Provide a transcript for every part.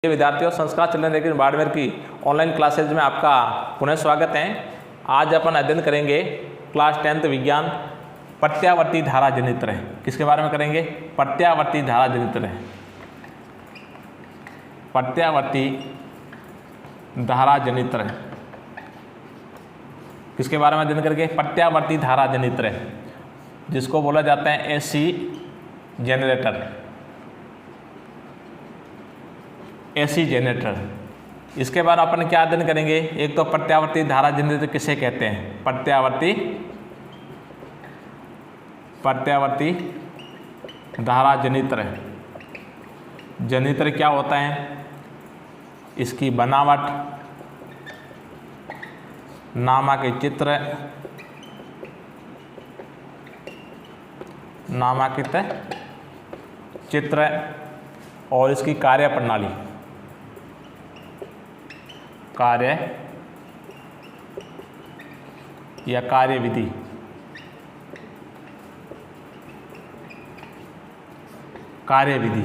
विद्यार्थियों, संस्कार चलन लेकिन बाड़मेर की ऑनलाइन क्लासेज में आपका पुनः स्वागत है। आज अपन अध्ययन करेंगे क्लास 10th विज्ञान प्रत्यावर्ती धारा जनित्र। किसके बारे में करेंगे? प्रत्यावर्ती धारा जनित्र। प्रत्यावर्ती धारा जनित्र किसके बारे में अध्ययन करेंगे? प्रत्यावर्ती धारा जनित्र, जिसको बोला जाता है एसी जनरेटर। एसी जनरेटर, इसके बाद अपन क्या अध्ययन करेंगे? एक तो प्रत्यावर्ती धारा जनित्र किसे कहते हैं? प्रत्यावर्ती धारा जनित्र। जनित्र क्या होता है? इसकी बनावट, नामांकित चित्र, नामांकित चित्र और इसकी कार्य प्रणाली, कार्य या कार्यविधि। कार्यविधि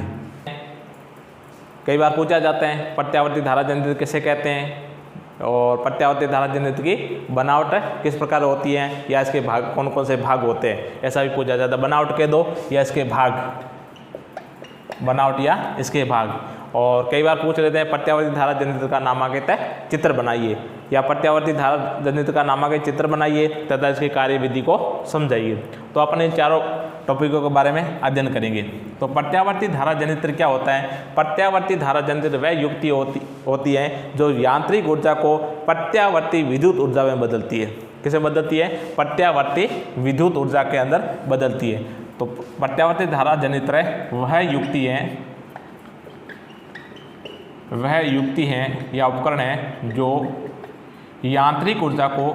कई बार पूछा जाता है प्रत्यावर्ती धारा जनित्र किसे कहते हैं और प्रत्यावर्ती धारा जनित्र की बनावट किस प्रकार होती है या इसके भाग कौन कौन से भाग होते हैं, ऐसा भी पूछा जाता है। बनावट कह दो या इसके भाग, बनावट या इसके भाग। और कई बार पूछ लेते हैं प्रत्यावर्ती धारा जनित्र का नामांकित चित्र बनाइए या प्रत्यावर्ती धारा जनित्र का नामांकित चित्र बनाइए तथा इसकी कार्यविधि को समझाइए। तो अपन इन चारों टॉपिकों के बारे में अध्ययन करेंगे। तो प्रत्यावर्ती धारा जनित्र क्या होता है? प्रत्यावर्ती धारा जनित्र वह युक्ति होती है जो यांत्रिक ऊर्जा को प्रत्यावर्ती विद्युत ऊर्जा में बदलती है। किसे बदलती है? प्रत्यावर्ती विद्युत ऊर्जा के अंदर बदलती है। तो प्रत्यावर्ती धारा जनित्र वह युक्ति है या उपकरण है जो यांत्रिक ऊर्जा को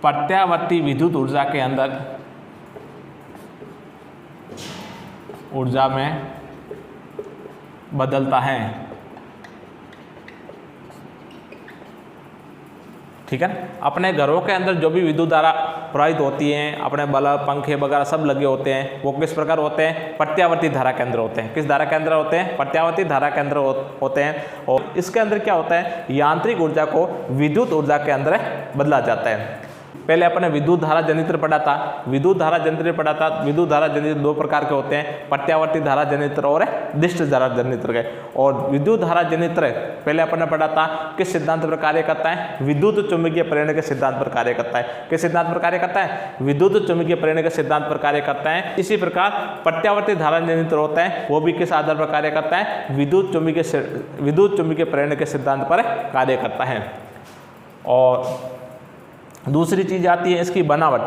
प्रत्यावर्ती विद्युत ऊर्जा में बदलता है। ठीक है। अपने घरों के अंदर जो भी विद्युत धारा प्रवाहित होती हैं, अपने बल्ब, पंखे वगैरह सब लगे होते हैं, वो किस प्रकार होते हैं? प्रत्यावर्ती धारा के अंदर होते हैं। किस धारा के अंदर होते हैं? प्रत्यावर्ती धारा के अंदर होते हैं। और इसके अंदर क्या होता है? यांत्रिक ऊर्जा को विद्युत ऊर्जा के अंदर बदला जाता है। पहले अपने विद्युत धारा जनित्र पढ़ा था। विद्युत धारा जनित्र दो प्रकार के होते हैं, प्रत्यावर्ती धारा जनित्र और दिष्ट धारा जनित्र के। और विद्युत धारा जनित्र पहले अपन ने पढ़ा था किस सिद्धांत पर कार्य करता है? विद्युत चुंबकीय प्रेरण के सिद्धांत पर कार्य करता है। किस सिद्धांत पर कार्य करता है? विद्युत चुंबकीय प्रेरण के सिद्धांत पर कार्य करता है। इसी प्रकार प्रत्यावर्ती धारा जनित्र होता है, वो भी किस आधार पर कार्य करता है? विद्युत चुंबकीय प्रेरण के सिद्धांत पर कार्य करता है। और दूसरी चीज आती है इसकी बनावट।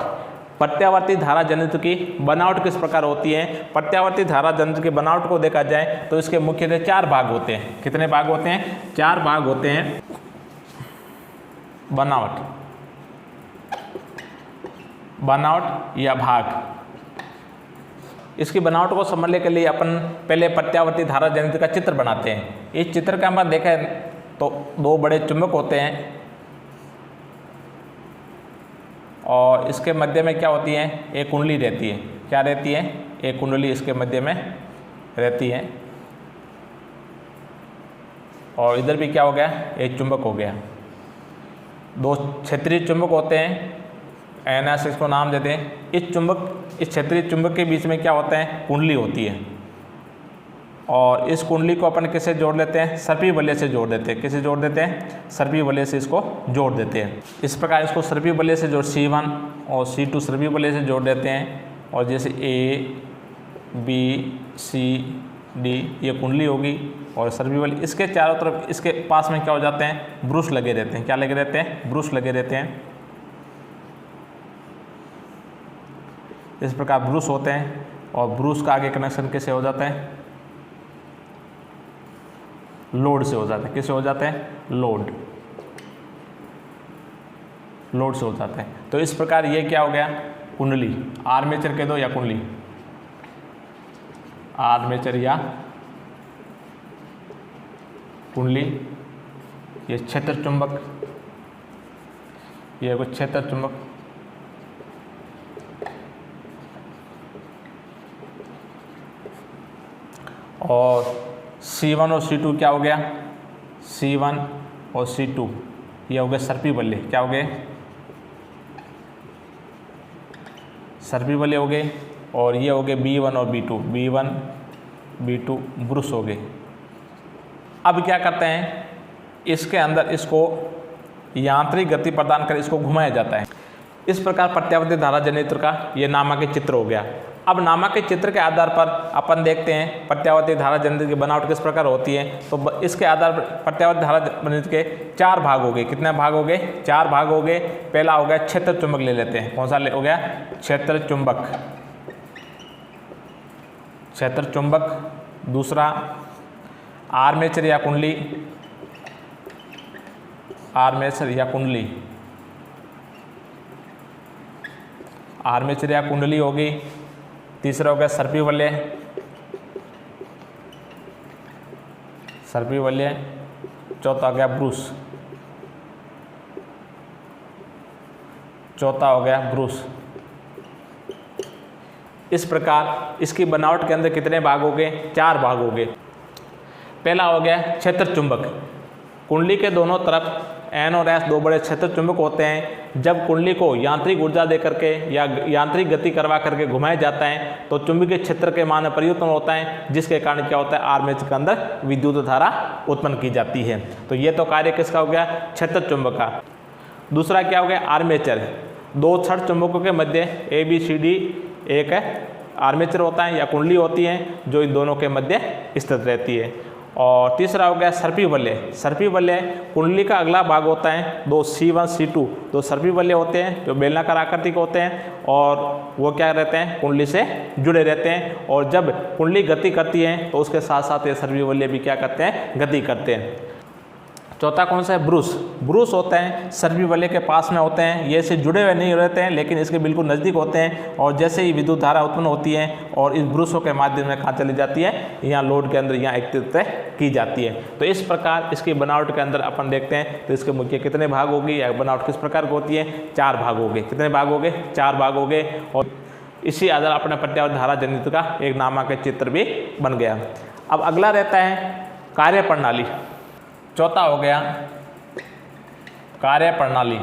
प्रत्यावर्ती धारा जनित्र की बनावट किस प्रकार होती है? प्रत्यावर्ती धारा जनित्र की बनावट को देखा जाए तो इसके मुख्यतः 4 भाग होते हैं। कितने भाग होते हैं? 4 भाग होते हैं। बनावट या भाग। इसकी बनावट को समझने के लिए अपन पहले प्रत्यावर्ती धारा जनित्र का चित्र बनाते हैं। इस चित्र का हम देखें तो 2 बड़े चुंबक होते हैं और इसके मध्य में क्या होती है? एक कुंडली रहती है। क्या रहती है? एक कुंडली इसके मध्य में रहती है। और इधर भी क्या हो गया? एक चुंबक हो गया। 2 क्षेत्रीय चुंबक होते हैं, ऐसे इसको नाम देते हैं। इस क्षेत्रीय चुंबक के बीच में क्या होता है? कुंडली होती है। और इस कुंडली को अपन किससे जोड़ लेते हैं? सर्पी वलय से जोड़ देते हैं। किससे जोड़ देते हैं? सर्पी वलय से इसको जोड़ देते हैं। इस प्रकार इसको सर्पी वलय से जोड़ C1 और C2 सर्पी वलय से जोड़ देते हैं। और जैसे A, B, C, D ये कुंडली होगी और सर्पी वलय, इसके चारों तरफ इसके पास में क्या हो जाते हैं? ब्रूस लगे रहते हैं। क्या लगे रहते हैं? ब्रूस लगे रहते हैं। इस प्रकार ब्रूस होते हैं और ब्रूस का आगे कनेक्शन कैसे हो जाता है? लोड से हो जाते हैं। किससे हो जाते हैं? लोड से हो जाते हैं। तो इस प्रकार ये क्या हो गया? कुंडली। आर्मेचर कह दो या कुंडली। आर्मेचर या कुंडली, ये क्षेत्र चुंबक ये कुछ क्षेत्र चुंबक, और C1 और C2 क्या हो गया, C1 और C2 ये हो गए सर्पी बल्ले, क्या हो गए, सर्पी बल्ले हो गए। और ये हो गए B1 और B2, B1 B2 ब्रुश हो गए। अब क्या करते हैं, इसके अंदर इसको यांत्रिक गति प्रदान कर इसको घुमाया जाता है। इस प्रकार प्रत्यावर्ती धारा जनरेटर का ये नामांकित चित्र हो गया। अब नामांकित चित्र के आधार पर अपन देखते हैं प्रत्यावर्ती धारा जनरेटर की बनावट किस प्रकार होती है। तो इसके आधार पर प्रत्यावर्ती धारा जनरेटर के 4 भाग हो गए। कितने भाग हो गए, 4 भाग हो गए। पहला हो गया क्षेत्र चुंबक, ले लेते हैं, कौन सा हो गया, क्षेत्र चुंबक, क्षेत्र चुंबक। दूसरा आर्मेचर या कुंडली, आर्मेचर या कुंडली, आर्मेचर या कुंडली होगी। तीसरा हो गया सर्पी वलय, सर्पी वलय। चौथा हो गया ब्रूस, चौथा हो गया ब्रूस। इस प्रकार इसकी बनावट के अंदर कितने भाग हो गए, 4 भाग हो गए। पहला हो गया क्षेत्र चुंबक। कुंडली के दोनों तरफ N और S 2 बड़े क्षेत्र चुंबक होते हैं। जब कुंडली को यांत्रिक ऊर्जा दे करके या यांत्रिक गति करवा करके घुमाया जाता है तो चुंबकीय क्षेत्र के मान में परिवर्तन होता है, जिसके कारण क्या होता है, आर्मेचर के अंदर विद्युत धारा उत्पन्न की जाती है। तो ये तो कार्य किसका हो गया, क्षेत्र चुंबक का। दूसरा क्या हो गया, आर्मेचर। 2 छड़ चुंबकों के मध्य ABCD एक आर्मेचर होता है या कुंडली होती है जो इन दोनों के मध्य स्थित रहती है। और तीसरा हो गया सर्पी वलय। सर्पी वलय कुंडली का अगला भाग होता है। 2 C1 C2 2 सर्पी वलय होते हैं जो बेलनाकार आकृति के होते हैं और वो क्या रहते हैं, कुंडली से जुड़े रहते हैं। और जब कुंडली गति करती है तो उसके साथ साथ ये सर्पी वलय भी क्या करते हैं, गति करते हैं। चौथा कौन सा है, ब्रूस। ब्रूस होते हैं सर्पी वलय के पास में होते हैं, ये से जुड़े हुए नहीं रहते हैं लेकिन इसके बिल्कुल नज़दीक होते हैं। और जैसे ही विद्युत धारा उत्पन्न होती है और इस ब्रूसों के माध्यम में कहाँ चली जाती है, यहाँ लोड के अंदर यहाँ एकत्रित की जाती है। तो इस प्रकार इसकी बनावट के अंदर अपन देखते हैं तो इसके मुख्य कितने भाग होगी या बनावट किस प्रकार की होती है, 4 भाग हो गए। कितने भाग हो गए, 4 भाग हो गए। और इसी आधार अपने प्रत्यावर्ती धारा जनरेटर का एक नामांकित चित्र भी बन गया। अब अगला रहता है कार्य प्रणाली। चौथा हो गया कार्य प्रणाली,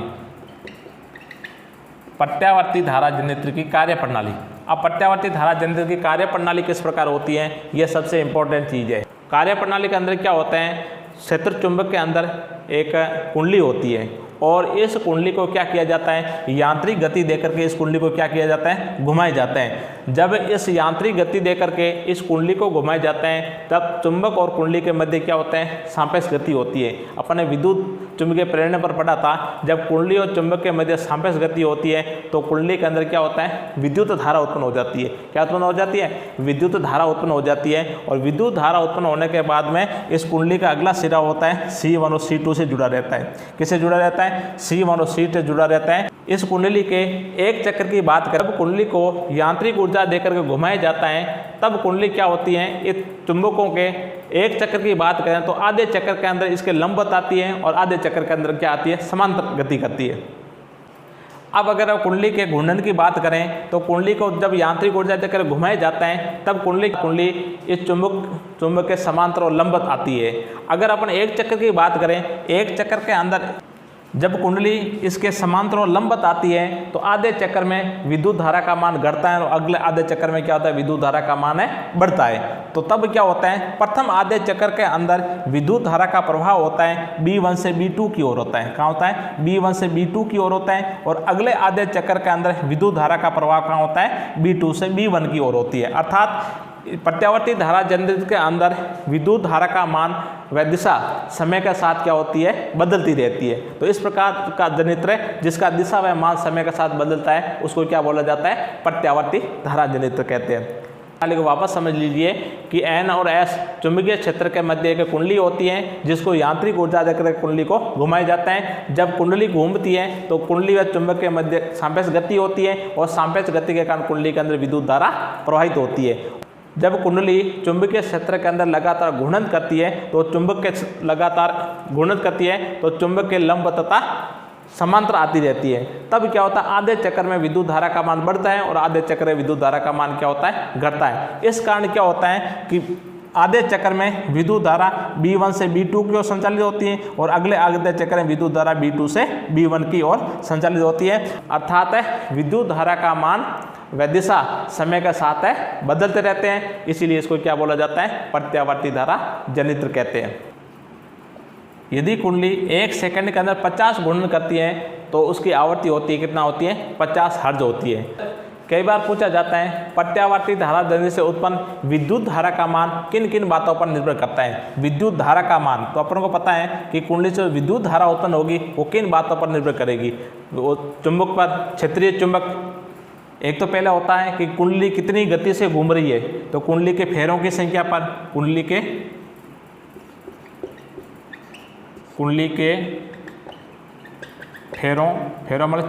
प्रत्यावर्ती धारा जनरेटर की कार्य प्रणाली। अब प्रत्यावर्ती धारा जनरेटर की कार्य प्रणाली किस प्रकार होती है, यह सबसे इंपॉर्टेंट चीज़ है। कार्य प्रणाली के अंदर क्या होता है, क्षेत्र चुंबक के अंदर एक कुंडली होती है और इस कुंडली को क्या किया जाता है, यांत्रिक गति देकर के इस कुंडली को क्या किया जाता है, घुमाया जाता है। जब इस यांत्रिक गति देकर के इस कुंडली को घुमाया जाता है तब चुंबक और कुंडली के मध्य क्या होता है, सापेक्ष गति होती है। अपने विद्युत चुंबकीय प्रेरणा पर पढ़ा था, जब कुंडली और चुंबक के मध्य सापेक्ष गति होती है तो कुंडली के अंदर क्या होता है, विद्युत धारा उत्पन्न हो जाती है। क्या उत्पन्न हो जाती है, विद्युत धारा उत्पन्न हो जाती है। और विद्युत धारा उत्पन्न होने के बाद में इस कुंडली का अगला सिरा होता है C1 और C2 से जुड़ा रहता है। किससे जुड़ा रहता है, C1 और C2 से जुड़ा रहता है। इस कुंडली के एक चक्र की बात करें, जब कुंडली को यांत्रिक ऊर्जा देकर के घुमाया जाता है तब कुंडली क्या होती है, इस चुंबकों के एक चक्र की बात करें तो आधे चक्र के अंदर इसके लंबवत आती है और आधे चक्र के अंदर क्या आती है, समांतर गति करती है। अब अगर आप कुंडली के घूर्णन की बात करें तो कुंडली को जब यांत्रिक ऊर्जा देकर घुमाया जाता है तब कुंडली इस चुंबक के समांतर और लंबवत आती है। अगर अपन एक चक्र की बात करें, एक चक्र के अंदर जब कुंडली इसके समांतर और लंबवत आती है तो आधे चक्र में विद्युत धारा का मान घटता है और अगले आधे चक्र में क्या होता है, विद्युत धारा का मान है बढ़ता है। तो तब क्या होता है, प्रथम आधे चक्र के अंदर विद्युत धारा का प्रभाव होता है B1 से B2 की ओर होता है। कहाँ होता है, B1 से B2 की ओर होता है। और अगले आधे चक्र के अंदर विद्युत धारा का प्रभाव कहाँ होता है, B2 से B1 की ओर होती है। अर्थात प्रत्यावर्ती धारा जनरेटर के अंदर विद्युत धारा का मान व दिशा समय के साथ क्या होती है, बदलती रहती है। तो इस प्रकार का जनरेटर है जिसका दिशा व मान समय के साथ बदलता है, उसको क्या बोला जाता है, प्रत्यावर्ती धारा जनरेटर कहते हैं। प्रणाली को वापस समझ लीजिए कि N और S चुंबकीय क्षेत्र के मध्य एक कुंडली होती है जिसको यांत्रिक ऊर्जा देकर कुंडली को घुमाया जाता है। जब कुंडली घूमती है तो कुंडली व चुंबक के मध्य सापेक्ष गति होती है और सापेक्ष गति के कारण कुंडली के अंदर विद्युत धारा प्रवाहित होती है। जब कुंडली चुंबकीय क्षेत्र के अंदर लगातार घूर्णन करती है तो चुंबक के लगातार घूर्णन करती है तो चुंबक के लंब तथा समांतर आती रहती है, तब क्या होता है आधे चक्कर में विद्युत धारा का मान बढ़ता है और आधे चक्कर में विद्युत धारा का मान क्या होता है घटता है। इस कारण क्या होता है कि आधे चक्कर में विद्युत धारा B1 से B2 की ओर संचालित होती है और अगले आधे चक्कर में विद्युत धारा B2 से B1 की ओर संचालित होती है। अर्थात विद्युत धारा का मान व दिशा समय के साथ बदलते रहते हैं, इसीलिए इसको क्या बोला जाता है प्रत्यावर्ती धारा जनित्र कहते हैं। यदि कुंडली 1 सेकंड के अंदर 50 घूर्णन करती है तो उसकी आवृत्ति होती है कितना होती है 50 हर्ट्ज होती है। कई बार पूछा जाता है प्रत्यावर्ती धारा जनित्र से उत्पन्न विद्युत धारा का मान किन किन बातों पर निर्भर करता है। विद्युत धारा का मान तो अपन को पता है कि कुंडली से विद्युत धारा उत्पन्न होगी वो किन बातों पर निर्भर करेगी। वो चुंबक पर, क्षेत्रीय चुंबक, एक तो पहले होता है कि कुंडली कितनी गति से घूम रही है, तो कुंडली के फेरों की संख्या पर, कुंडली के फेरों मतलब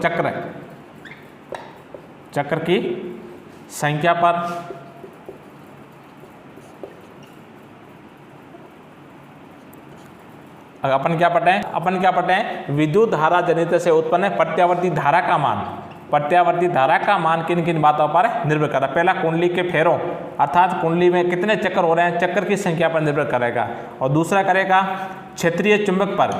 चक्र की संख्या पर, अपन क्या पढ़े हैं विद्युत धारा जनित्र से उत्पन्न प्रत्यावर्ती धारा का मान। प्रत्यावर्ती धारा का मान किन किन बातों पर निर्भर कर रहा है। पहला कुंडली के फेरों अर्थात कुंडली में कितने चक्कर हो रहे हैं, चक्कर की संख्या पर निर्भर करेगा। और दूसरा करेगा क्षेत्रीय चुंबक पर,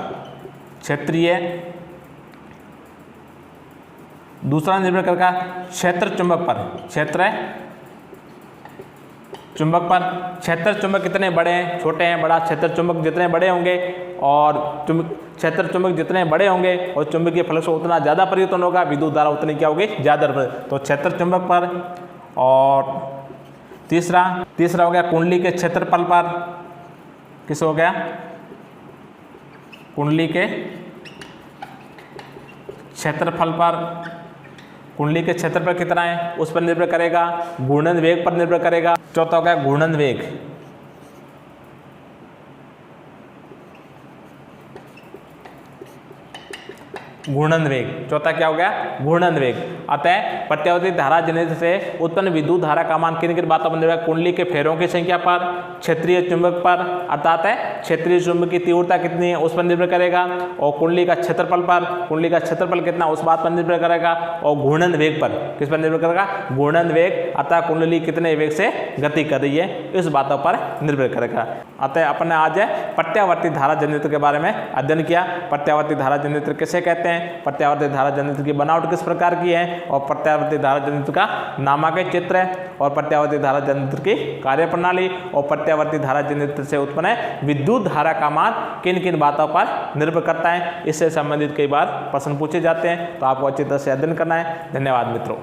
दूसरा निर्भर करेगा क्षेत्र चुंबक पर, क्षेत्र चुंबक कितने बड़े हैं छोटे हैं बड़ा। क्षेत्र चुंबक जितने बड़े होंगे और क्षेत्र चुंबक जितने बड़े होंगे और चुंबकीय फ्लक्स उतना ज़्यादा परिवर्तन होगा, विद्युत धारा उतनी क्या होगी ज़्यादा। तो क्षेत्र चुंबक पर। और तीसरा हो गया कुंडली के क्षेत्रफल पर। किस हो गया कुंडली के क्षेत्रफल पर। कुंडली के क्षेत्रफल कितना है उस पर निर्भर करेगा। घूर्णन वेग पर निर्भर करेगा। चौथा हो गया घूर्णन वेग। चौथा क्या हो गया घूर्णन वेग। अतः प्रत्यावर्ती धारा जनित्र से उत्पन्न विद्युत धारा का मान किन किन बातों पर निर्भर है। कुंडली के फेरों की संख्या पर, क्षेत्रीय चुंबक पर अर्थात क्षेत्रीय चुंबक की तीव्रता कितनी है उस पर निर्भर करेगा। और कुंडली का क्षेत्रफल पर, कुंडली का क्षेत्रफल कितना उस बात पर निर्भर करेगा। और घूर्णन वेग पर, किस पर निर्भर करेगा घूर्णन वेग अतः कुंडली कितने वेग से गति कर रही है इस बातों पर निर्भर करेगा। अतः अपन ने आज प्रत्यावर्ती धारा जनित्र के बारे में अध्ययन किया। प्रत्यावर्ती धारा जनित्र किसे कहते हैं, प्रत्यावर्ती धारा जनित्र की बनावट किस प्रकार की है और प्रत्यावर्ती धारा जनित्र का नामांकित चित्र और प्रत्यावर्ती धारा जनित्र की कार्यप्रणाली और प्रत्यावर्ती धारा जनित्र से उत्पन्न विद्युत धारा का मान किन किन बातों पर निर्भर करता है, इससे संबंधित कई बार प्रश्न पूछे जाते हैं। तो आपको अच्छी तरह से अध्ययन करना है। धन्यवाद मित्रों।